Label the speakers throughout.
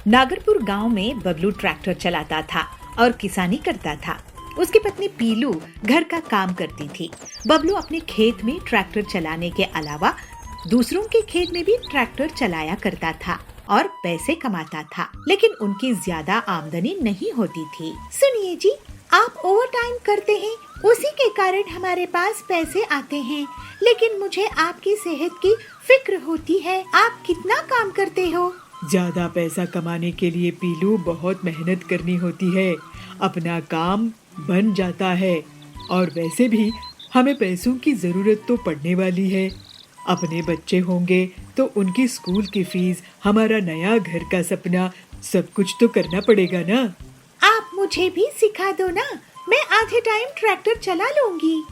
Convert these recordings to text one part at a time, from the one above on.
Speaker 1: नागरपुर गांव में बबलू ट्रैक्टर चलाता था और किसानी करता था। उसकी पत्नी पीलू घर का काम करती थी। बबलू अपने खेत में ट्रैक्टर चलाने के अलावा दूसरों के खेत में भी ट्रैक्टर चलाया करता था और पैसे कमाता था, लेकिन उनकी ज्यादा आमदनी नहीं होती थी।
Speaker 2: सुनिए जी, आप ओवर टाइम करते हैं, उसी के कारण हमारे पास पैसे आते हैं, लेकिन मुझे आपकी सेहत की फिक्र होती है। आप कितना काम करते हो?
Speaker 3: ज्यादा पैसा कमाने के लिए पीलू बहुत मेहनत करनी होती है। अपना काम बन जाता है और वैसे भी हमें पैसों की जरूरत तो पड़ने वाली है। अपने बच्चे होंगे तो उनकी स्कूल की फीस, हमारा नया घर का सपना, सब कुछ तो करना पड़ेगा ना।
Speaker 2: आप मुझे भी सिखा दो ना, मैं आधे टाइम ट्रैक्टर चला लूंगी।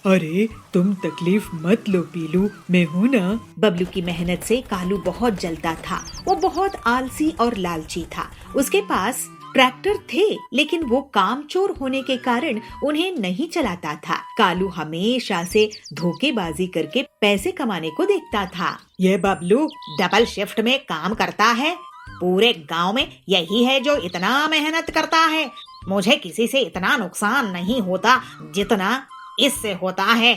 Speaker 3: अरे तुम तकलीफ मत लो पीलू, मैं हूँ ना।
Speaker 1: बबलू की मेहनत से कालू बहुत जलता था। वो बहुत आलसी और लालची था। उसके पास ट्रैक्टर थे, लेकिन वो कामचोर होने के कारण उन्हें नहीं चलाता था। कालू हमेशा से धोखेबाजी करके पैसे कमाने को देखता था।
Speaker 4: ये बबलू डबल शिफ्ट में काम करता है। पूरे गांव में यही है जो इतना मेहनत करता है। मुझे किसी से इतना नुकसान नहीं होता जितना इससे होता है।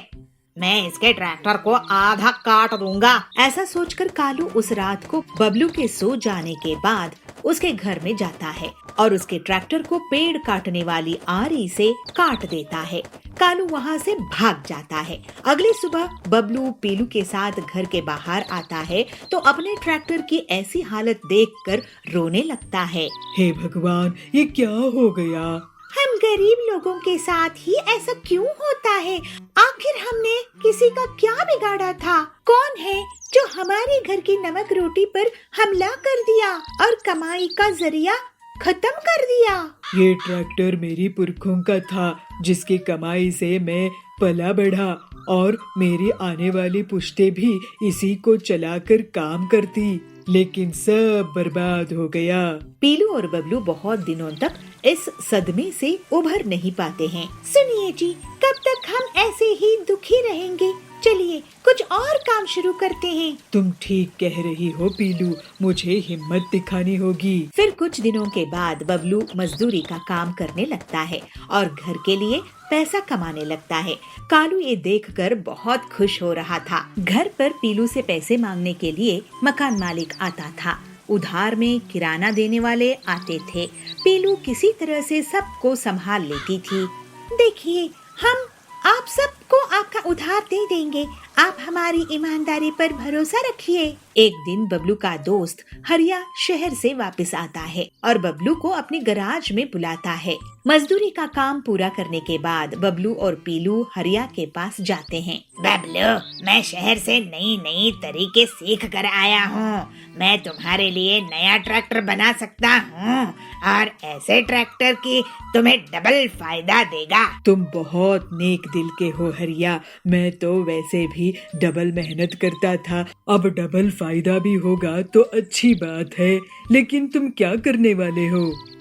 Speaker 4: मैं इसके ट्रैक्टर को आधा काट दूंगा।
Speaker 1: ऐसा सोचकर कालू उस रात को बबलू के सो जाने के बाद उसके घर में जाता है और उसके ट्रैक्टर को पेड़ काटने वाली आरी से काट देता है। कालू वहाँ से भाग जाता है। अगली सुबह बबलू पीलू के साथ घर के बाहर आता है तो अपने ट्रैक्टर की ऐसी हालत देखकर रोने लगता है।
Speaker 3: हे भगवान, ये क्या हो गया?
Speaker 2: हम गरीब लोगों के साथ ही ऐसा क्यों होता है? आखिर हमने किसी का क्या बिगाड़ा था? कौन है जो हमारे घर की नमक रोटी पर हमला कर दिया और कमाई का जरिया खत्म कर दिया?
Speaker 3: ये ट्रैक्टर मेरी पुरखों का था, जिसकी कमाई से मैं पला बढ़ा और मेरी आने वाली पुश्तें भी इसी को चलाकर काम करती, लेकिन सब बर्बाद हो गया।
Speaker 1: पीलू और बबलू बहुत दिनों तक इस सदमे से उभर नहीं पाते हैं।
Speaker 2: सुनिए जी, कब तक हम ऐसे ही दुखी रहेंगे? चलिए कुछ और काम शुरू करते हैं।
Speaker 3: तुम ठीक कह रही हो पीलू, मुझे हिम्मत दिखानी होगी।
Speaker 1: फिर कुछ दिनों के बाद बबलू मजदूरी का काम करने लगता है और घर के लिए पैसा कमाने लगता है। कालू ये देखकर बहुत खुश हो रहा था। घर पर पीलू से पैसे मांगने के लिए मकान मालिक आता था। उधार में किराना देने वाले आते थे। पीलू किसी तरह से सबको संभाल लेती थी।
Speaker 2: देखिए, हम आप सबको आपका उधार दे देंगे, आप हमारी ईमानदारी पर भरोसा रखिए।
Speaker 1: एक दिन बबलू का दोस्त हरिया शहर से वापस आता है और बबलू को अपने गराज में बुलाता है। मजदूरी का काम पूरा करने के बाद बबलू और पीलू हरिया के पास जाते हैं।
Speaker 4: बबलू, मैं शहर से नई तरीके सीख कर आया हूँ। मैं तुम्हारे लिए नया ट्रैक्टर बना सकता हूँ और ऐसे ट्रैक्टर की तुम्हें डबल फायदा देगा।
Speaker 3: तुम बहुत नेक दिल के हो हरिया। मैं तो वैसे भी डबल मेहनत करता था, अब डबल फायदा भी होगा तो अच्छी बात है। लेकिन तुम क्या करने वाले हो?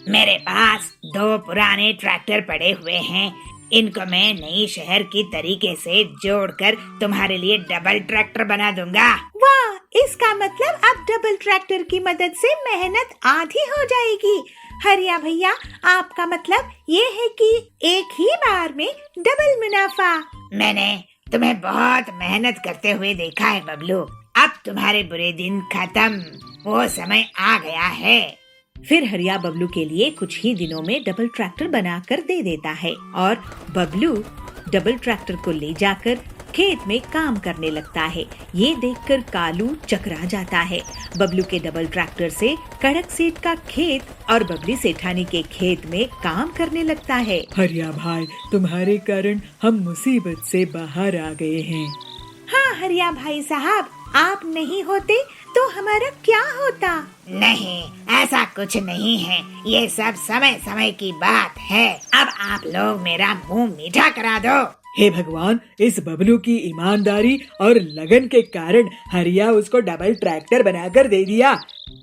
Speaker 4: मेरे पास 2 पुराने ट्रैक्टर पड़े हुए हैं। इनको मैं नई शहर की तरीके से जोड़कर तुम्हारे लिए डबल ट्रैक्टर बना दूंगा।
Speaker 2: वाह, इसका मतलब अब डबल ट्रैक्टर की मदद से मेहनत आधी हो जाएगी। हरिया भैया, आपका मतलब ये है कि एक ही बार में डबल मुनाफा।
Speaker 4: मैंने तुम्हें बहुत मेहनत करते हुए देखा है बबलू। अब तुम्हारे बुरे दिन खत्म, वो समय आ गया है।
Speaker 1: फिर हरिया बबलू के लिए कुछ ही दिनों में डबल ट्रैक्टर बनाकर दे देता है और बबलू डबल ट्रैक्टर को ले जाकर खेत में काम करने लगता है। ये देखकर कालू चकरा जाता है। बबलू के डबल ट्रैक्टर से कड़क सेठ का खेत और बबली सेठानी के खेत में काम करने लगता है।
Speaker 3: हरिया भाई, तुम्हारे कारण हम मुसीबत से बाहर आ गए हैं।
Speaker 2: हाँ हरिया भाई साहब, आप नहीं होते तो हमारा क्या होता?
Speaker 4: नहीं, ऐसा कुछ नहीं है। ये सब समय समय की बात है। अब आप लोग मेरा मुंह मीठा करा दो।
Speaker 3: हे भगवान, इस बबलू की ईमानदारी और लगन के कारण हरिया उसको डबल ट्रैक्टर बनाकर दे दिया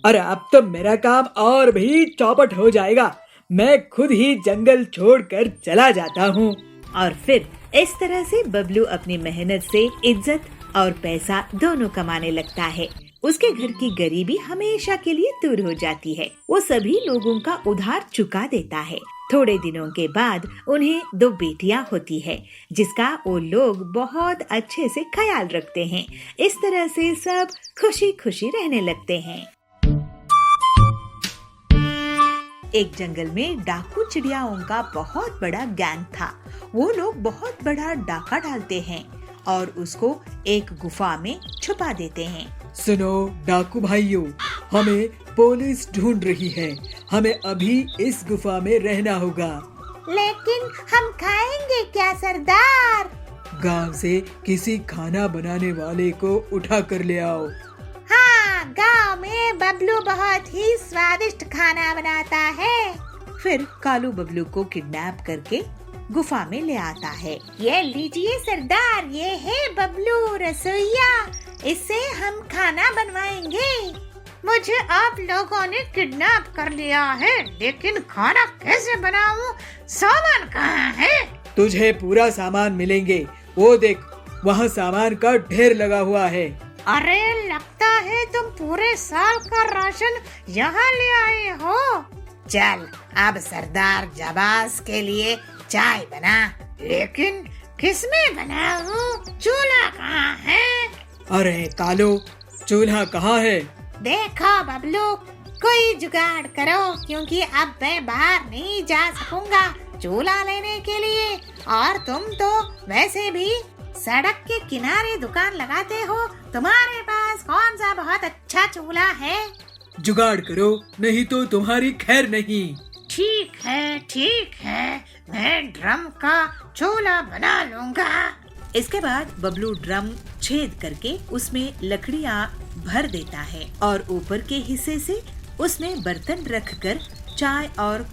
Speaker 3: और अब तो मेरा काम और भी चौपट हो जाएगा। मैं खुद ही जंगल छोड़कर चला जाता हूँ।
Speaker 1: और फिर इस तरह से बबलू अपनी मेहनत से इज्जत और पैसा दोनों कमाने लगता है। उसके घर की गरीबी हमेशा के लिए दूर हो जाती है। वो सभी लोगों का उधार चुका देता है। थोड़े दिनों के बाद उन्हें 2 बेटियां होती है, जिसका वो लोग बहुत अच्छे से ख्याल रखते हैं। इस तरह से सब खुशी खुशी रहने लगते हैं। एक जंगल में डाकू चिड़ियाओं का बहुत बड़ा गैंग था। वो लोग बहुत बड़ा डाका डालते हैं और उसको एक गुफा में छुपा देते हैं।
Speaker 3: सुनो डाकू भाइयों, हमें पुलिस ढूंढ रही है। हमें अभी इस गुफा में रहना होगा।
Speaker 2: लेकिन हम खाएंगे क्या सरदार?
Speaker 3: गांव से किसी खाना बनाने वाले को उठा कर ले आओ।
Speaker 2: हाँ, गांव में बबलू बहुत ही स्वादिष्ट खाना बनाता है।
Speaker 1: फिर कालू बबलू को किडनैप करके गुफा में ले आता है।
Speaker 2: ये लीजिए सरदार, ये है बबलू रसोइया। इससे हम खाना बनवाएंगे। मुझे आप लोगों ने किडनैप कर लिया है, लेकिन खाना कैसे बनाऊं? सामान कहाँ है?
Speaker 3: तुझे पूरा सामान मिलेंगे। वो देख, वहाँ सामान का ढेर लगा हुआ है।
Speaker 2: अरे लगता है तुम पूरे साल का राशन यहाँ ले आए हो।
Speaker 4: चल अब सरदार जबास के लिए चाय बना।
Speaker 2: लेकिन किसमें बनाऊं? चूल्हा कहाँ है?
Speaker 3: अरे कालो, चूल्हा कहाँ है?
Speaker 2: देखो बबलू, कोई जुगाड़ करो, क्योंकि अब मैं बाहर नहीं जा सकूंगा चूल्हा लेने के लिए। और तुम तो वैसे भी सड़क के किनारे दुकान लगाते हो। तुम्हारे पास कौन सा बहुत अच्छा चूल्हा है?
Speaker 3: जुगाड़ करो, नहीं तो तुम्हारी खैर नहीं।
Speaker 2: ठीक है, मैं ड्रम का चूल्हा बना लूंगा।
Speaker 1: इसके बाद बबलू ड्रम छेद करके उसमें लकड़ियाँ भर देता है और ऊपर के हिस्से से उसमें बर्तन रखकर चाय और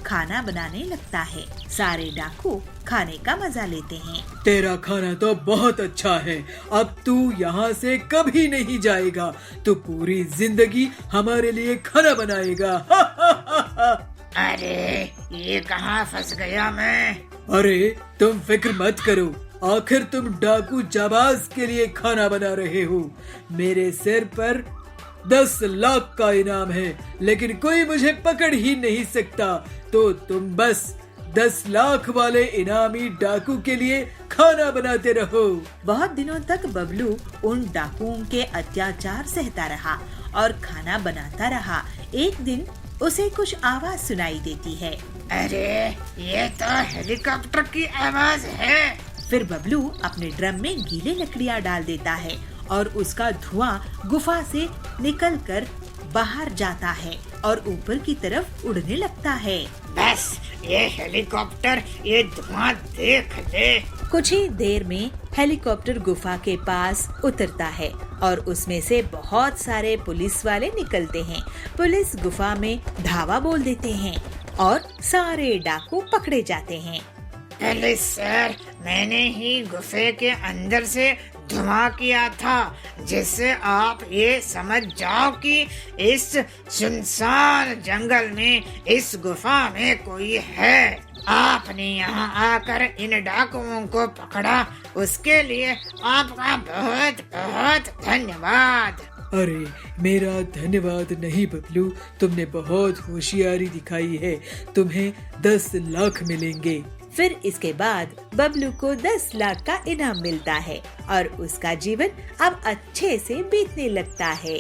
Speaker 1: खाना बनाने लगता है। सारे डाकू खाने का मजा लेते हैं।
Speaker 3: तेरा खाना तो बहुत अच्छा है। अब तू यहाँ से कभी नहीं जाएगा। तू पूरी जिंदगी हमारे लिए खाना बनाएगा।
Speaker 2: अरे ये कहाँ फंस गया मैं?
Speaker 3: अरे तुम फिक्र मत करो, आखिर तुम डाकू जाबाज के लिए खाना बना रहे हो। मेरे सिर पर 10 लाख का इनाम है, लेकिन कोई मुझे पकड़ ही नहीं सकता। तो तुम बस 10 लाख वाले इनामी डाकू के लिए खाना बनाते रहो।
Speaker 1: बहुत दिनों तक बबलू उन डाकुओं के अत्याचार सहता रहा और खाना बनाता रहा। एक दिन उसे कुछ आवाज सुनाई देती है।
Speaker 2: अरे ये तो हेलीकॉप्टर की आवाज है।
Speaker 1: फिर बबलू अपने ड्रम में गीले लकड़ियाँ डाल देता है और उसका धुआं गुफा से निकलकर बाहर जाता है और ऊपर की तरफ उड़ने लगता है।
Speaker 2: बस ये हेलीकॉप्टर ये धुआं देख ले।
Speaker 1: कुछ ही देर में हेलीकॉप्टर गुफा के पास उतरता है और उसमें से बहुत सारे पुलिस वाले निकलते हैं। पुलिस गुफा में धावा बोल देते हैं और सारे डाकू पकड़े जाते हैं।
Speaker 2: पुलिस सर, मैंने ही गुफे के अंदर से धुआं किया था, जिससे आप ये समझ जाओ कि इस सुनसान जंगल में इस गुफा में कोई है। आपने यहाँ आकर इन डाकुओं को पकड़ा, उसके लिए आपका बहुत बहुत धन्यवाद।
Speaker 3: अरे मेरा धन्यवाद नहीं बबलू, तुमने बहुत होशियारी दिखाई है। तुम्हें 10 लाख मिलेंगे।
Speaker 1: फिर इसके बाद बबलू को 10 लाख का इनाम मिलता है और उसका जीवन अब अच्छे से बीतने लगता है।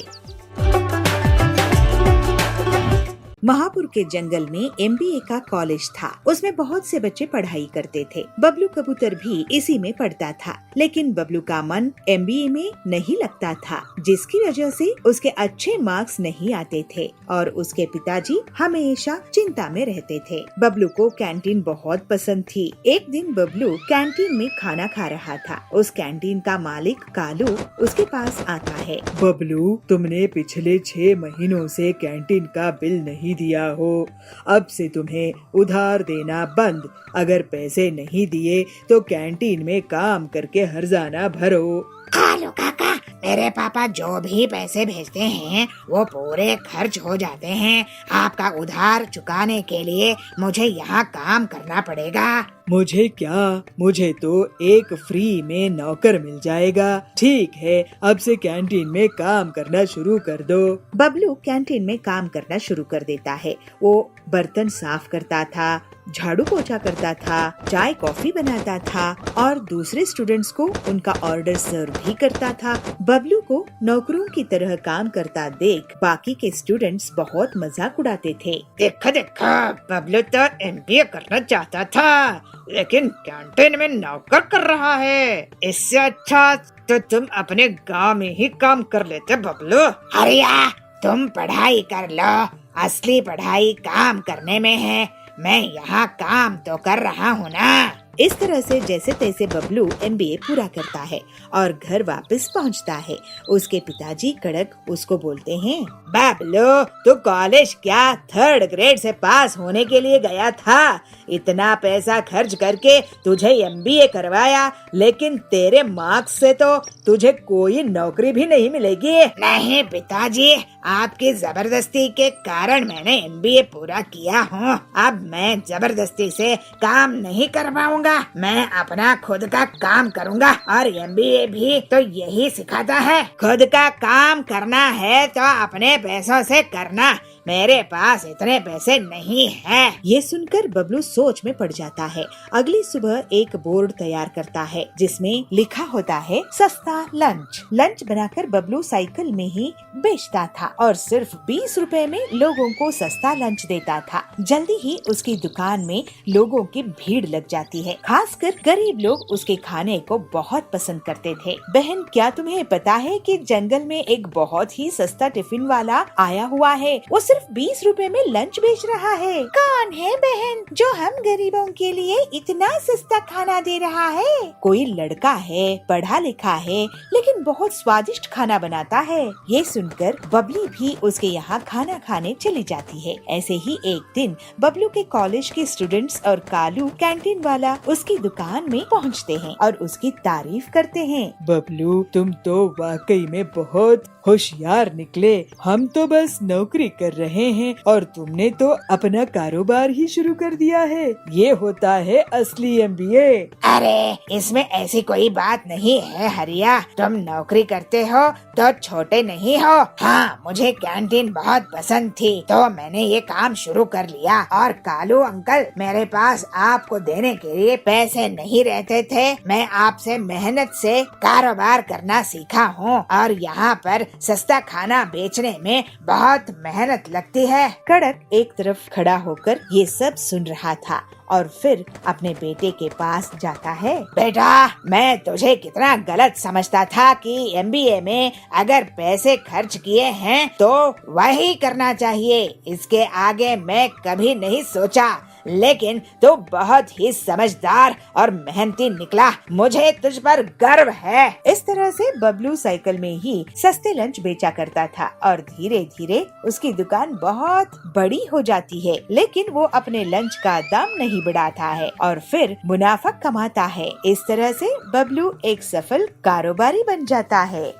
Speaker 1: महापुर के जंगल में MBA का कॉलेज था। उसमें बहुत से बच्चे पढ़ाई करते थे। बबलू कबूतर भी इसी में पढ़ता था, लेकिन बबलू का मन MBA में नहीं लगता था, जिसकी वजह से उसके अच्छे मार्क्स नहीं आते थे और उसके पिताजी हमेशा चिंता में रहते थे। बबलू को कैंटीन बहुत पसंद थी। एक दिन बबलू कैंटीन में खाना खा रहा था। उस कैंटीन का मालिक कालू उसके पास आता है।
Speaker 3: बबलू, तुमने पिछले 6 महीनों से कैंटीन का बिल नहीं दिया हो। अब से तुम्हें उधार देना बंद। अगर पैसे नहीं दिए तो कैंटीन में काम करके हर्जाना भरो।
Speaker 2: कालू काका, मेरे पापा जो भी पैसे भेजते हैं वो पूरे खर्च हो जाते हैं। आपका उधार चुकाने के लिए मुझे यहाँ काम करना पड़ेगा।
Speaker 3: मुझे क्या, मुझे तो एक फ्री में नौकर मिल जाएगा। ठीक है, अब से कैंटीन में काम करना शुरू कर दो।
Speaker 1: बबलू कैंटीन में काम करना शुरू कर देता है। वो बर्तन साफ करता था, झाड़ू पोछा करता था, चाय कॉफी बनाता था और दूसरे स्टूडेंट्स को उनका ऑर्डर सर्व भी करता था। बबलू को नौकरों की तरह काम करता देख बाकी के स्टूडेंट्स बहुत मजाक उड़ाते थे।
Speaker 4: देखा देखा, बबलू तो एमबीए करना चाहता था लेकिन कैंटीन में नौकर कर रहा है। इससे अच्छा तो तुम अपने गांव में ही काम कर लेते बबलू। हरिया, तुम पढ़ाई कर लो, असली पढ़ाई काम करने में है। मैं यहाँ काम तो कर रहा हूँ ना।
Speaker 1: इस तरह से जैसे तैसे बबलू एमबीए पूरा करता है और घर वापस पहुँचता है। उसके पिताजी कड़क उसको बोलते हैं,
Speaker 4: बबलू, तू कॉलेज क्या 3rd ग्रेड से पास होने के लिए गया था? इतना पैसा खर्च करके तुझे एमबीए करवाया, लेकिन तेरे मार्क्स से तो तुझे कोई नौकरी भी नहीं मिलेगी। नहीं पिताजी, आपकी जबरदस्ती के कारण मैंने एमबीए पूरा किया हूँ। अब मैं जबरदस्ती से काम नहीं करवाऊंगा। मैं अपना खुद का काम करूंगा और एमबीए भी तो यही सिखाता है। खुद का काम करना है तो अपने पैसों से करना। मेरे पास इतने पैसे नहीं हैं।
Speaker 1: ये सुनकर बबलू सोच में पड़ जाता है। अगली सुबह एक बोर्ड तैयार करता है जिसमें लिखा होता है सस्ता लंच। लंच बनाकर बबलू साइकिल में ही बेचता था और सिर्फ 20 रुपए में लोगों को सस्ता लंच देता था। जल्दी ही उसकी दुकान में लोगों की भीड़ लग जाती है। खासकर गरीब लोग उसके खाने को बहुत पसंद करते थे। बहन, क्या तुम्हें पता है कि जंगल में एक बहुत ही सस्ता टिफिन वाला आया हुआ है? वो सिर्फ 20 रुपए में लंच बेच रहा है।
Speaker 2: कौन है बहन जो हम गरीबों के लिए इतना सस्ता खाना दे रहा है?
Speaker 1: कोई लड़का है, पढ़ा लिखा है, लेकिन बहुत स्वादिष्ट खाना बनाता है। ये सुनकर बबली भी उसके यहाँ खाना खाने चली जाती है। ऐसे ही एक दिन बबलू के कॉलेज के स्टूडेंट्स और कालू कैंटीन वाला उसकी दुकान में पहुँचते हैं और उसकी तारीफ करते हैं।
Speaker 3: बबलू, तुम तो वाकई में बहुत होशियार निकले। हम तो बस नौकरी कर रहे हैं और तुमने तो अपना कारोबार ही शुरू कर दिया है। ये होता है असली एमबीए।
Speaker 4: अरे इसमें ऐसी कोई बात नहीं है हरिया। तुम नौकरी करते हो तो छोटे नहीं हो। हाँ, मुझे कैंटीन बहुत पसंद थी तो मैंने ये काम शुरू कर लिया। और कालू अंकल, मेरे पास आपको देने के लिए पैसे नहीं रहते थे। मैं आपसे मेहनत से कारोबार करना सीखा हूँ और यहाँ पर सस्ता खाना बेचने में बहुत मेहनत लगती है।
Speaker 1: कड़क एक तरफ खड़ा होकर ये सब सुन रहा था और फिर अपने बेटे के पास जाता है।
Speaker 4: बेटा, मैं तुझे कितना गलत समझता था कि एमबीए में अगर पैसे खर्च किए हैं तो वही करना चाहिए। इसके आगे मैं कभी नहीं सोचा, लेकिन तू बहुत ही समझदार और मेहनती निकला। मुझे तुझ पर गर्व है।
Speaker 1: इस तरह से बबलू साइकिल में ही सस्ते लंच बेचा करता था और धीरे धीरे उसकी दुकान बहुत बड़ी हो जाती है। लेकिन वो अपने लंच का दाम नहीं बढ़ाता है और फिर मुनाफा कमाता है। इस तरह से बबलू एक सफल कारोबारी बन जाता है।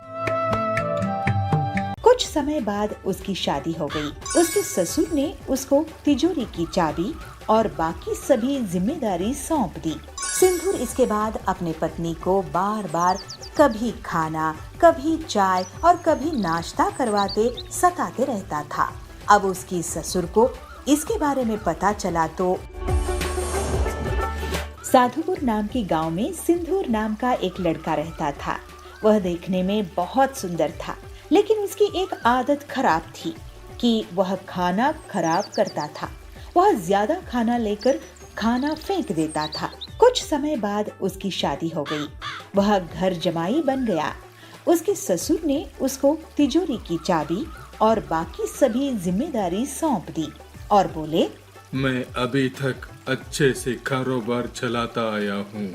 Speaker 1: कुछ समय बाद उसकी शादी हो गई। उसके ससुर ने उसको तिजोरी की चाबी और बाकी सभी जिम्मेदारी सौंप दी। सिंदूर इसके बाद अपने पत्नी को बार बार कभी खाना, कभी चाय और कभी नाश्ता करवाते सताते रहता था। अब उसकी ससुर को इसके बारे में पता चला तो साधुपुर नाम के गांव में सिंदूर नाम का एक लड़का रहता था। वह देखने में बहुत सुंदर था, लेकिन उसकी एक आदत खराब थी कि वह खाना खराब करता था। वह ज्यादा खाना लेकर खाना फेंक देता था। कुछ समय बाद उसकी शादी हो गई। वह घर जमाई बन गया। उसके ससुर ने उसको तिजोरी की चाबी और बाकी सभी जिम्मेदारी सौंप दी और बोले,
Speaker 5: मैं अभी तक अच्छे से कारोबार चलाता आया हूँ।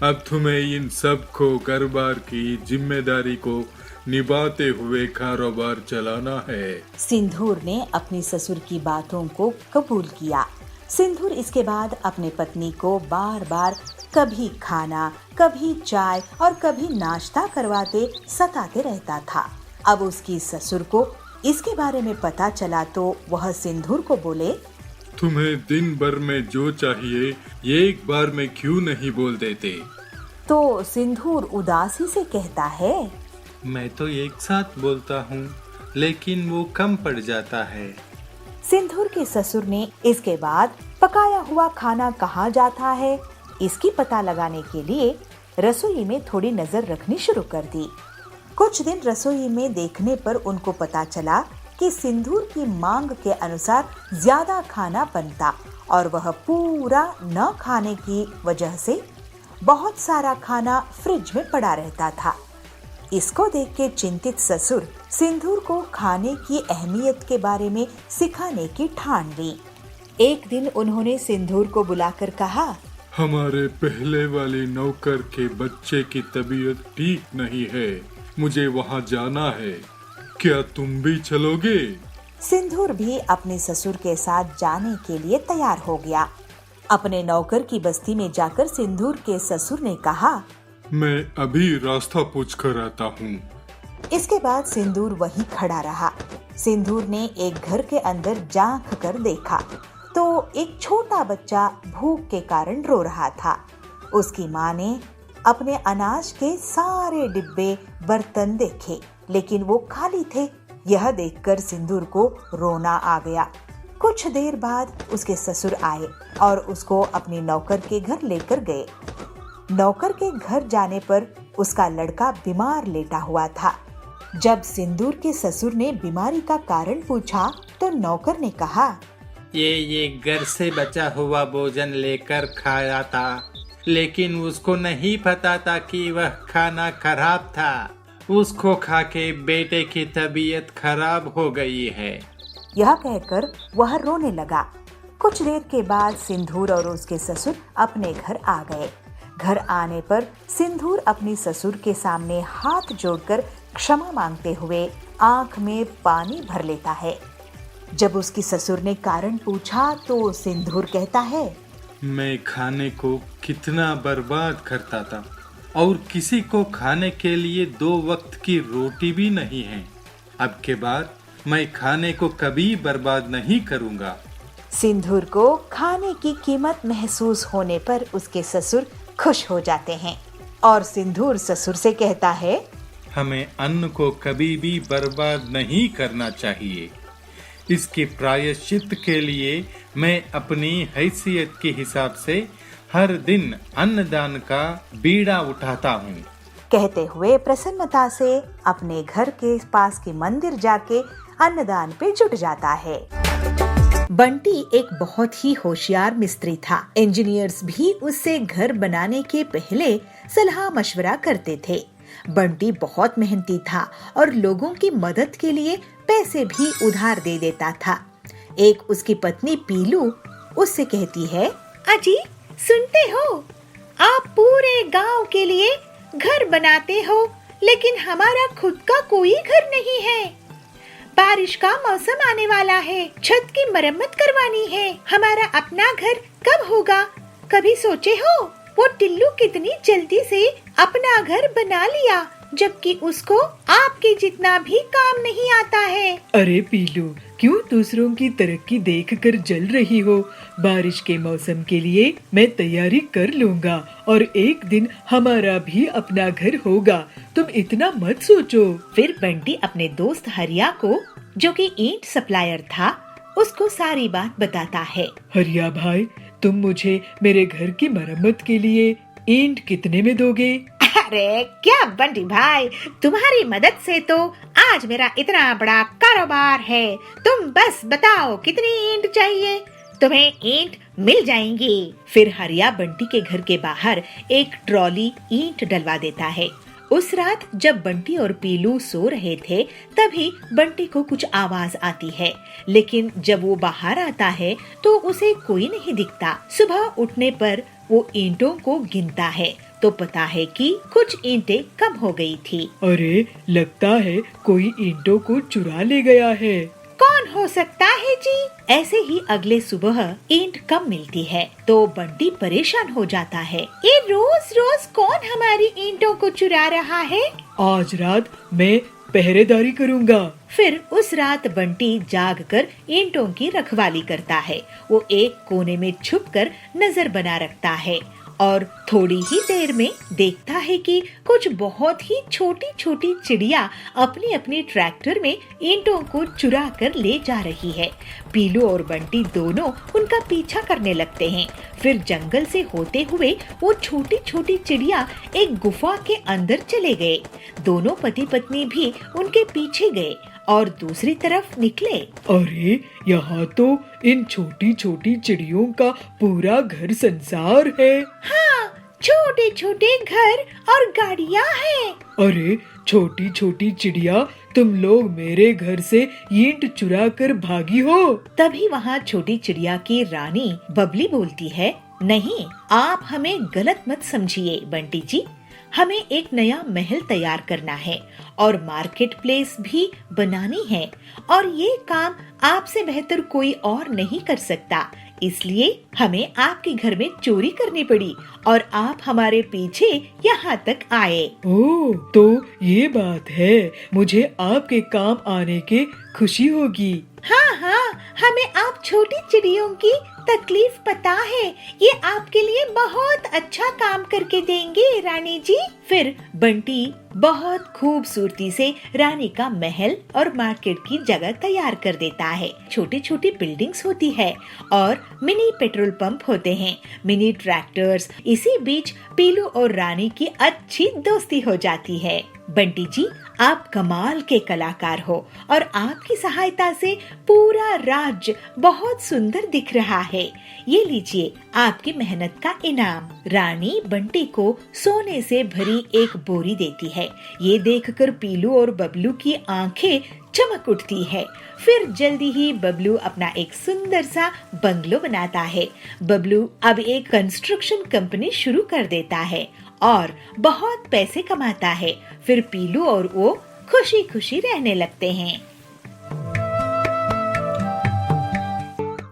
Speaker 5: अब तुम्हें इन सब को कारोबार की जिम्मेदारी को निभाते हुए कारोबार चलाना है।
Speaker 1: सिंदूर ने अपनी ससुर की बातों को कबूल किया। सिंदूर इसके बाद अपने पत्नी को बार बार कभी खाना, कभी चाय और कभी नाश्ता करवाते सताते रहता था। अब उसकी ससुर को इसके बारे में पता चला तो वह सिंदूर को बोले,
Speaker 5: तुम्हें दिन भर में जो चाहिए एक बार में क्यों नहीं बोल देते?
Speaker 1: तो सिंदूर उदासी से कहता है,
Speaker 5: मैं तो एक साथ बोलता हूँ, लेकिन वो कम पड़ जाता है।
Speaker 1: सिंदूर के ससुर ने इसके बाद पकाया हुआ खाना कहाँ जाता है इसकी पता लगाने के लिए रसोई में थोड़ी नजर रखनी शुरू कर दी। कुछ दिन रसोई में देखने पर उनको पता चला कि सिंदूर की मांग के अनुसार ज्यादा खाना बनता और वह पूरा न खाने की वजह से बहुत सारा खाना फ्रिज में पड़ा रहता था। इसको देख के चिंतित ससुर सिंदूर को खाने की अहमियत के बारे में सिखाने की ठान ली। एक दिन उन्होंने सिंदूर को बुलाकर कहा,
Speaker 5: हमारे पहले वाले नौकर के बच्चे की तबीयत ठीक नहीं है, मुझे वहाँ जाना है, क्या तुम भी चलोगे?
Speaker 1: सिंदूर भी अपने ससुर के साथ जाने के लिए तैयार हो गया। अपने नौकर की बस्ती में जाकर सिंदूर के ससुर ने कहा,
Speaker 5: मैं अभी रास्ता पूछ कर आता हूँ।
Speaker 1: इसके बाद सिंदूर वहीं खड़ा रहा। सिंदूर ने एक घर के अंदर झांक कर देखा तो एक छोटा बच्चा भूख के कारण रो रहा था। उसकी माँ ने अपने अनाज के सारे डिब्बे बर्तन देखे, लेकिन वो खाली थे। यह देखकर सिंदूर को रोना आ गया। कुछ देर बाद उसके ससुर आए और उसको अपनी नौकर के घर लेकर गए। नौकर के घर जाने पर उसका लड़का बीमार लेटा हुआ था। जब सिंदूर के ससुर ने बीमारी का कारण पूछा तो नौकर ने कहा,
Speaker 6: ये घर से बचा हुआ भोजन लेकर खाया था, लेकिन उसको नहीं पता था कि वह खाना खराब था। उसको खा के बेटे की तबीयत खराब हो गई है।
Speaker 1: यह कहकर वह रोने लगा। कुछ देर के बाद सिंदूर और उसके ससुर अपने घर आ गए। घर आने पर सिंदूर अपने ससुर के सामने हाथ जोड़कर क्षमा मांगते हुए आंख में पानी भर लेता है। जब उसकी ससुर ने कारण पूछा तो सिंदूर कहता है,
Speaker 5: मैं खाने को कितना बर्बाद करता था और किसी को खाने के लिए 2 वक्त की रोटी भी नहीं है। अब के बाद मैं खाने को कभी बर्बाद नहीं करूंगा।
Speaker 1: सिंदूर को खाने की कीमत महसूस होने पर उसके ससुर खुश हो जाते हैं और सिंदूर ससुर से कहता है,
Speaker 5: हमें अन्न को कभी भी बर्बाद नहीं करना चाहिए। इसके प्रायश्चित के लिए मैं अपनी हैसियत के हिसाब से हर दिन अन्नदान का बीड़ा उठाता हूँ।
Speaker 1: कहते हुए प्रसन्नता से अपने घर के पास के मंदिर जाके अन्नदान पे जुट जाता है। बंटी एक बहुत ही होशियार मिस्त्री था। इंजीनियर्स भी उससे घर बनाने के पहले सलाह मशवरा करते थे। बंटी बहुत मेहनती था और लोगों की मदद के लिए पैसे भी उधार दे देता था। एक उसकी पत्नी पीलू उससे कहती है,
Speaker 2: अजी सुनते हो, आप पूरे गांव के लिए घर बनाते हो, लेकिन हमारा खुद का कोई घर नहीं है। बारिश का मौसम आने वाला है, छत की मरम्मत करवानी है। हमारा अपना घर कब होगा? कभी सोचे हो? वो टिल्लू कितनी जल्दी से अपना घर बना लिया, जबकि उसको आपके जितना भी काम नहीं आता है।
Speaker 3: अरे पीलू, क्यों दूसरों की तरक्की देखकर जल रही हो? बारिश के मौसम के लिए मैं तैयारी कर लूंगा और एक दिन हमारा भी अपना घर होगा। तुम इतना मत सोचो।
Speaker 1: फिर बंटी अपने दोस्त हरिया को, जो कि ईंट सप्लायर था, उसको सारी बात बताता है।
Speaker 3: हरिया भाई, तुम मुझे मेरे घर की मरम्मत के लिए ईंट कितने में दोगे?
Speaker 2: अरे क्या बंटी भाई, तुम्हारी मदद से तो आज मेरा इतना बड़ा कारोबार है। तुम बस बताओ कितनी ईंट चाहिए, तुम्हें ईंट मिल जाएंगी।
Speaker 1: फिर हरिया बंटी के घर के बाहर एक ट्रॉली ईंट डलवा देता है। उस रात जब बंटी और पीलू सो रहे थे, तभी बंटी को कुछ आवाज आती है, लेकिन जब वो बाहर आता है तो उसे कोई नहीं दिखता। सुबह उठने पर वो ईंटों को गिनता है तो पता है कि कुछ ईंटें कम हो गई थी।
Speaker 3: अरे लगता है कोई ईंटों को चुरा ले गया है।
Speaker 2: कौन हो सकता है जी?
Speaker 1: ऐसे ही अगले सुबह ईंट कम मिलती है तो बंटी परेशान हो जाता है।
Speaker 2: ये रोज रोज कौन हमारी ईंटों को चुरा रहा है?
Speaker 3: आज रात मैं पहरेदारी करूँगा।
Speaker 1: फिर उस रात बंटी जागकर ईंटों की रखवाली करता है। वो एक कोने में छुपकर नजर बना रखता है और थोड़ी ही देर में देखता है कि कुछ बहुत ही छोटी छोटी चिड़िया अपनी अपनी ट्रैक्टर में ईंटों को चुरा कर ले जा रही है। पीलू और बंटी दोनों उनका पीछा करने लगते हैं। फिर जंगल से होते हुए वो छोटी छोटी चिड़िया एक गुफा के अंदर चले गए। दोनों पति पत्नी भी उनके पीछे गए और दूसरी तरफ निकले।
Speaker 3: अरे यहाँ तो इन छोटी छोटी चिड़ियों का पूरा घर संसार है।
Speaker 2: हाँ, छोटे छोटे घर और गाड़ियाँ हैं।
Speaker 3: अरे छोटी छोटी चिड़िया, तुम लोग मेरे घर से ईंट चुरा कर भागी हो।
Speaker 1: तभी वहाँ छोटी चिड़िया की रानी बबली बोलती है, नहीं, आप हमें गलत मत समझिए बंटी जी। हमें एक नया महल तैयार करना है और मार्केट प्लेस भी बनानी है और ये काम आपसे बेहतर कोई और नहीं कर सकता। इसलिए हमें आपके घर में चोरी करनी पड़ी और आप हमारे पीछे यहाँ तक आए।
Speaker 3: ओह, तो ये बात है। मुझे आपके काम आने की खुशी होगी।
Speaker 2: हाँ हाँ, हमें आप छोटी चिड़ियों की तकलीफ पता है। ये आपके लिए बहुत अच्छा काम करके देंगे रानी जी।
Speaker 1: फिर बंटी बहुत खूबसूरती से रानी का महल और मार्केट की जगह तैयार कर देता है। छोटी छोटी बिल्डिंग्स होती है और मिनी पेट्रोल पंप होते हैं, मिनी ट्रैक्टर्स। इसी बीच पीलू और रानी की अच्छी दोस्ती हो जाती है। बंटी जी, आप कमाल के कलाकार हो और आपकी सहायता से पूरा राज्य बहुत सुंदर दिख रहा है। ये लीजिए आपकी मेहनत का इनाम। रानी बंटी को सोने से भरी एक बोरी देती है। ये देखकर पीलू और बबलू की आंखें चमक उठती है। फिर जल्दी ही बबलू अपना एक सुंदर सा बंगलो बनाता है। बबलू अब एक कंस्ट्रक्शन कंपनी शुरू कर देता है और बहुत पैसे कमाता है। फिर पीलू और वो खुशी खुशी रहने लगते हैं।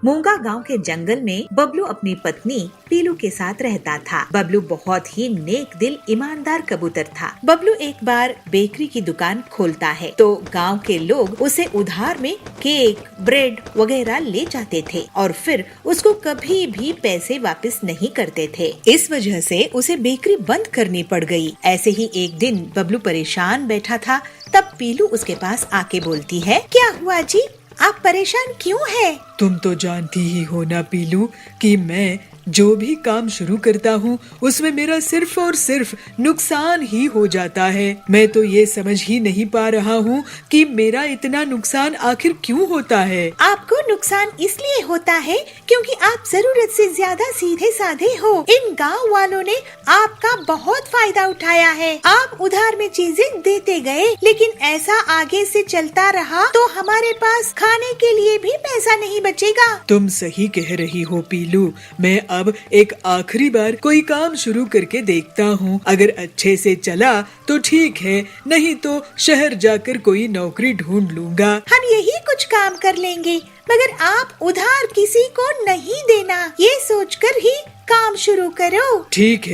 Speaker 1: मूंगा गांव के जंगल में बबलू अपनी पत्नी पीलू के साथ रहता था। बबलू बहुत ही नेक दिल ईमानदार कबूतर था। बबलू एक बार बेकरी की दुकान खोलता है तो गांव के लोग उसे उधार में केक, ब्रेड वगैरह ले जाते थे और फिर उसको कभी भी पैसे वापस नहीं करते थे। इस वजह से उसे बेकरी बंद करनी पड़ गई। ऐसे ही एक दिन बबलू परेशान बैठा था, तब पीलू उसके पास आके बोलती है,
Speaker 2: क्या हुआ जी, आप परेशान क्यों हैं?
Speaker 3: तुम तो जानती ही हो ना पीलू कि मैं जो भी काम शुरू करता हूँ उसमें मेरा सिर्फ और सिर्फ नुकसान ही हो जाता है। मैं तो ये समझ ही नहीं पा रहा हूँ कि मेरा इतना नुकसान आखिर क्यों होता है।
Speaker 2: आपको नुकसान इसलिए होता है क्योंकि आप जरूरत से ज्यादा सीधे साधे हो। इन गांव वालों ने आपका बहुत फायदा उठाया है। आप उधार में चीजें देते गए, लेकिन ऐसा आगे से चलता रहा तो हमारे पास खाने के लिए भी पैसा नहीं बचेगा।
Speaker 3: तुम सही कह रही हो पीलू। मैं अब एक आखिरी बार कोई काम शुरू करके देखता हूँ। अगर अच्छे से चला तो ठीक है, नहीं तो शहर जाकर कोई नौकरी ढूंढ लूंगा।
Speaker 2: हम यही कुछ काम कर लेंगे, मगर आप उधार किसी को नहीं देना, ये सोचकर ही काम शुरू करो।
Speaker 3: ठीक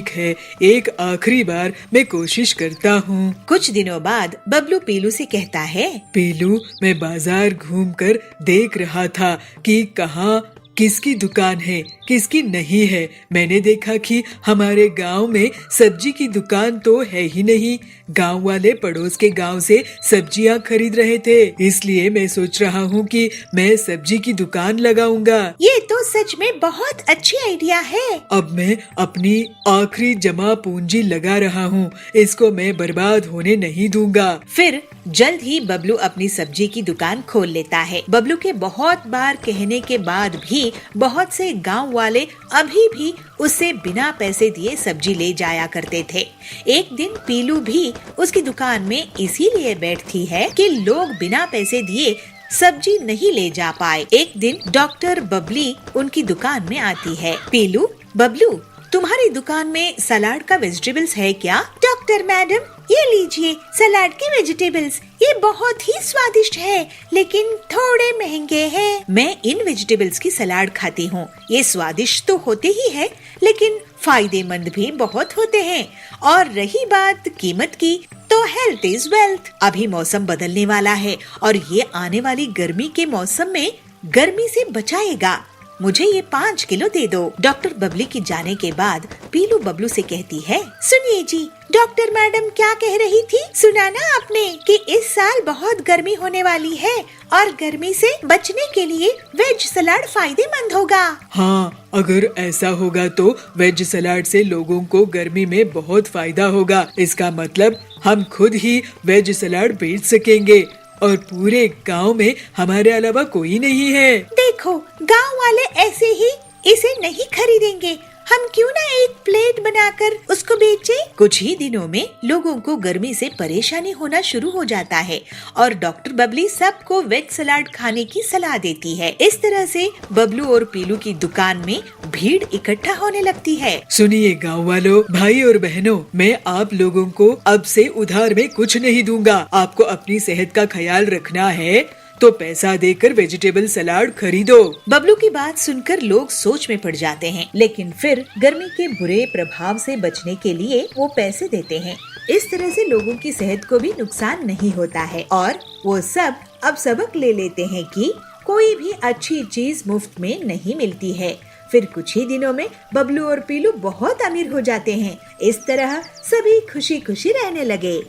Speaker 3: है, एक आखिरी बार मैं कोशिश करता हूँ।
Speaker 1: कुछ दिनों बाद बबलू पीलू से कहता है,
Speaker 3: पीलू, मैं बाजार घूमकर देख रहा था कि कहाँ किसकी दुकान है, किसकी नहीं है। मैंने देखा कि हमारे गांव में सब्जी की दुकान तो है ही नहीं। गांव वाले पड़ोस के गांव से सब्जियां खरीद रहे थे, इसलिए मैं सोच रहा हूँ कि मैं सब्जी की दुकान लगाऊंगा।
Speaker 2: ये तो सच में बहुत अच्छी आइडिया है।
Speaker 3: अब मैं अपनी आखिरी जमा पूंजी लगा रहा हूँ, इसको मैं बर्बाद होने नहीं दूंगा।
Speaker 1: फिर जल्द ही बबलू अपनी सब्जी की दुकान खोल लेता है। बबलू के बहुत बार कहने के बाद भी बहुत से गांव वाले अभी भी उससे बिना पैसे दिए सब्जी ले जाया करते थे। एक दिन पीलू भी उसकी दुकान में इसीलिए बैठती है कि लोग बिना पैसे दिए सब्जी नहीं ले जा पाए। एक दिन डॉक्टर बबली उनकी दुकान में आती है। पीलू, बबलू, तुम्हारी दुकान में सलाद का वेजिटेबल्स है क्या?
Speaker 2: डॉक्टर मैडम, ये लीजिए सलाद के वेजिटेबल्स। ये बहुत ही स्वादिष्ट है, लेकिन थोड़े महंगे हैं।
Speaker 1: मैं इन वेजिटेबल्स की सलाद खाती हूँ। ये स्वादिष्ट तो होते ही है, लेकिन फायदेमंद भी बहुत होते हैं। और रही बात कीमत की, तो हेल्थ इज वेल्थ। अभी मौसम बदलने वाला है और ये आने वाली गर्मी के मौसम में गर्मी से बचाएगा। मुझे ये 5 किलो दे दो। डॉक्टर बबली की जाने के बाद पीलू बबलू से कहती है,
Speaker 2: सुनिए जी, डॉक्टर मैडम क्या कह रही थी? सुना ना आपने कि इस साल बहुत गर्मी होने वाली है और गर्मी से बचने के लिए वेज सलाद फायदेमंद होगा।
Speaker 3: हाँ, अगर ऐसा होगा तो वेज सलाद से लोगों को गर्मी में बहुत फायदा होगा। इसका मतलब हम खुद ही वेज सलाद बेच सकेंगे और पूरे गांव में हमारे अलावा कोई नहीं है।
Speaker 2: देखो, गांव वाले ऐसे ही इसे नहीं खरीदेंगे। हम क्यों ना एक प्लेट बनाकर उसको बेचें?
Speaker 1: कुछ ही दिनों में लोगों को गर्मी से परेशानी होना शुरू हो जाता है और डॉक्टर बबली सबको वेज सलाद खाने की सलाह देती है। इस तरह से बबलू और पीलू की दुकान में भीड़ इकट्ठा होने लगती है।
Speaker 3: सुनिए गांव वालों, भाई और बहनों, मैं आप लोगों को अब से उधार में कुछ नहीं दूंगा। आपको अपनी सेहत का ख्याल रखना है तो पैसा देकर वेजिटेबल सलाद खरीदो।
Speaker 1: बबलू की बात सुनकर लोग सोच में पड़ जाते हैं, लेकिन फिर गर्मी के बुरे प्रभाव से बचने के लिए वो पैसे देते हैं। इस तरह से लोगों की सेहत को भी नुकसान नहीं होता है और वो सब अब सबक ले लेते हैं कि कोई भी अच्छी चीज मुफ्त में नहीं मिलती है। फिर कुछ ही दिनों में बबलू और पीलू बहुत अमीर हो जाते हैं। इस तरह सभी खुशी खुशी रहने लगे।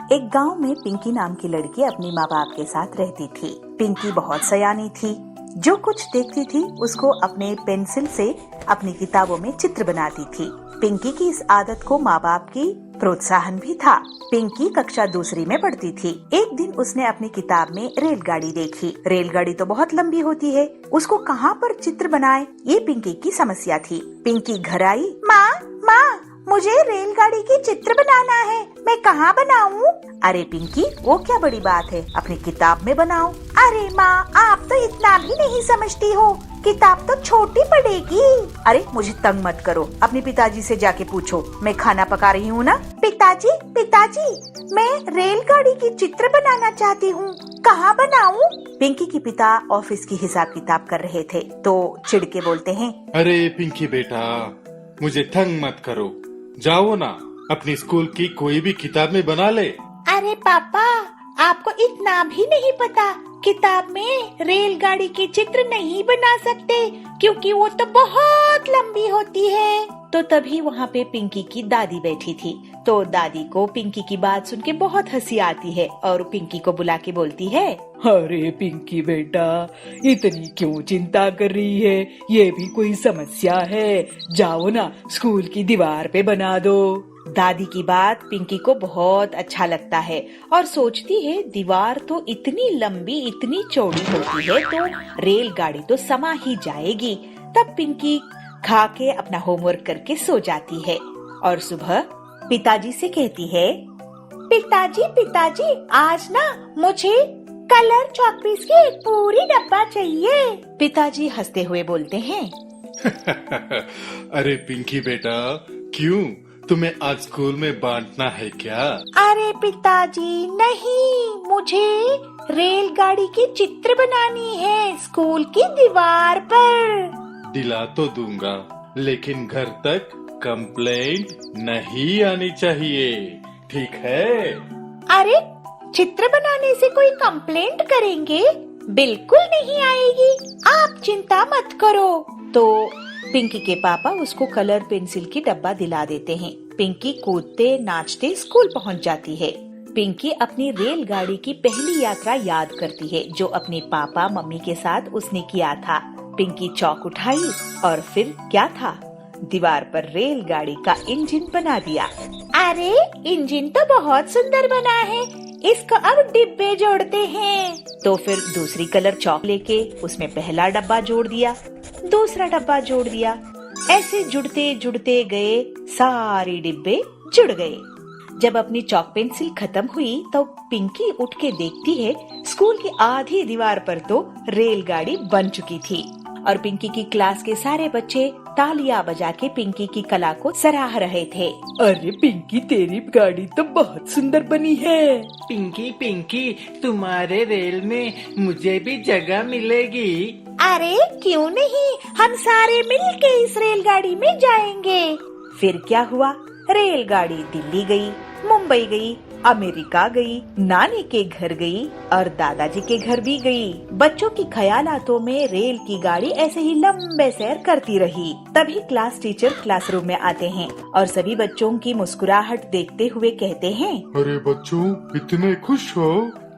Speaker 1: एक गांव में पिंकी नाम की लड़की अपनी माँ बाप के साथ रहती थी। पिंकी बहुत सयानी थी। जो कुछ देखती थी उसको अपने पेंसिल से अपनी किताबों में चित्र बनाती थी। पिंकी की इस आदत को माँ बाप की प्रोत्साहन भी था। पिंकी कक्षा 2 में पढ़ती थी। एक दिन उसने अपनी किताब में रेलगाड़ी देखी। रेलगाड़ी तो बहुत लंबी होती है, उसको कहाँ पर चित्र बनाए, ये पिंकी की समस्या थी। पिंकी घर आई।
Speaker 2: माँ, मुझे रेलगाड़ी की चित्र बनाना है, मैं कहाँ बनाऊँ?
Speaker 1: अरे पिंकी, वो क्या बड़ी बात है, अपनी किताब में बनाओ।
Speaker 2: अरे माँ, आप तो इतना भी नहीं समझती हो, किताब तो छोटी पड़ेगी।
Speaker 1: अरे मुझे तंग मत करो, अपने पिताजी से जाके पूछो, मैं खाना पका रही हूँ ना।
Speaker 2: पिताजी, मैं रेलगाड़ी की चित्र बनाना चाहती हूँ, कहाँ बनाऊँ?
Speaker 1: पिंकी के पिता ऑफिस की हिसाब किताब कर रहे थे तो चिढ़ के बोलते हैं,
Speaker 5: अरे पिंकी बेटा, मुझे तंग मत करो, जाओ ना, अपनी स्कूल की कोई भी किताब में बना ले।
Speaker 2: अरे पापा, आपको इतना भी नहीं पता, किताब में रेलगाड़ी के चित्र नहीं बना सकते क्योंकि वो तो बहुत लंबी होती है।
Speaker 1: तो तभी वहाँ पे पिंकी की दादी बैठी थी। तो दादी को पिंकी की बात सुन के बहुत हंसी आती है और पिंकी को बुला के बोलती है,
Speaker 3: अरे पिंकी बेटा, इतनी क्यों चिंता कर रही है? ये भी कोई समस्या है? जाओ ना, स्कूल की दीवार पे बना दो।
Speaker 1: दादी की बात पिंकी को बहुत अच्छा लगता है और सोचती है दीवार तो इतनी लंबी इतनी चौड़ी होती है तो रेलगाड़ी तो समा ही जाएगी। तब पिंकी खा के अपना होमवर्क करके सो जाती है और सुबह पिताजी से कहती है,
Speaker 2: पिताजी, आज ना मुझे कलर चॉकपीस की एक पूरी डब्बा चाहिए।
Speaker 1: पिताजी हंसते हुए बोलते हैं,
Speaker 5: अरे पिंकी बेटा, क्यों, तुम्हें आज स्कूल में बांटना है क्या?
Speaker 2: अरे पिताजी नहीं, मुझे रेलगाड़ी की चित्र बनानी है स्कूल की दीवार पर।
Speaker 5: दिला तो दूंगा, लेकिन घर तक कंप्लेंट नहीं आनी चाहिए, ठीक है?
Speaker 2: अरे चित्र बनाने से कोई कंप्लेंट करेंगे? बिल्कुल नहीं आएगी, आप चिंता मत करो।
Speaker 1: तो पिंकी के पापा उसको कलर पेंसिल की डब्बा दिला देते हैं। पिंकी कूदते नाचते स्कूल पहुंच जाती है। पिंकी अपनी रेलगाड़ी की पहली यात्रा याद करती है जो अपने पापा मम्मी के साथ उसने किया था। पिंकी चौक उठाई और फिर क्या था, दीवार पर रेलगाड़ी का इंजन बना दिया।
Speaker 2: अरे इंजन तो बहुत सुंदर बना है, इसको अब डिब्बे जोड़ते हैं।
Speaker 1: तो फिर दूसरी कलर चौक लेके उसमें पहला डब्बा जोड़ दिया, दूसरा डब्बा जोड़ दिया। ऐसे जुड़ते जुड़ते गए, सारे डिब्बे जुड़ गए। जब अपनी चौक पेंसिल खत्म हुई तो पिंकी उठ के देखती है स्कूल की आधी दीवार पर तो रेलगाड़ी बन चुकी थी और पिंकी की क्लास के सारे बच्चे तालियां बजा के पिंकी की कला को सराह रहे थे।
Speaker 3: अरे पिंकी, तेरी गाड़ी तो बहुत सुंदर बनी है।
Speaker 6: पिंकी, तुम्हारे रेल में मुझे भी जगह मिलेगी?
Speaker 2: अरे क्यों नहीं, हम सारे मिलके इस रेलगाड़ी में जाएंगे।
Speaker 1: फिर क्या हुआ, रेलगाड़ी दिल्ली गई, मुंबई गई, अमेरिका गई, नानी के घर गई और दादाजी के घर भी गई। बच्चों की ख्यालातों में रेल की गाड़ी ऐसे ही लंबे सैर करती रही। तभी क्लास टीचर क्लासरूम में आते हैं और सभी बच्चों की मुस्कुराहट देखते हुए कहते हैं,
Speaker 5: अरे बच्चों, इतने खुश हो,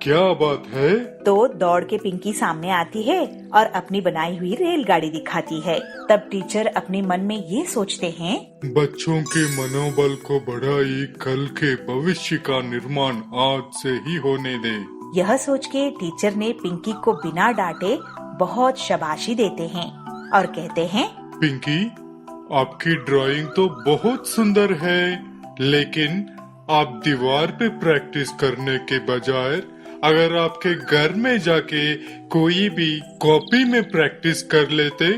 Speaker 5: क्या बात है?
Speaker 1: तो दौड़ के पिंकी सामने आती है और अपनी बनाई हुई रेलगाड़ी दिखाती है। तब टीचर अपने मन में ये सोचते हैं,
Speaker 5: बच्चों के मनोबल को बढ़ाई, कल के भविष्य का निर्माण आज से ही होने दे।
Speaker 1: यह सोच के टीचर ने पिंकी को बिना डांटे बहुत शाबाशी देते हैं और कहते हैं,
Speaker 5: पिंकी, आपकी ड्राइंग तो बहुत सुंदर है, लेकिन आप दीवार पे प्रैक्टिस करने के बजाय अगर आपके घर में जाके कोई भी कॉपी में प्रैक्टिस कर लेते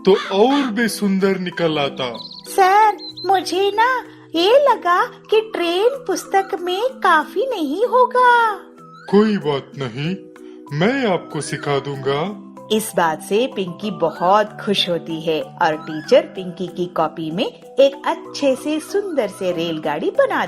Speaker 5: तो और भी सुंदर निकल आता।
Speaker 2: सर, मुझे ना ये लगा कि ट्रेन पुस्तक में काफी नहीं होगा।
Speaker 5: कोई बात नहीं, मैं आपको सिखा दूंगा।
Speaker 1: इस बात से पिंकी बहुत खुश होती है और टीचर पिंकी की कॉपी में एक अच्छे से सुंदर से रेलगाड़ी बना देती है।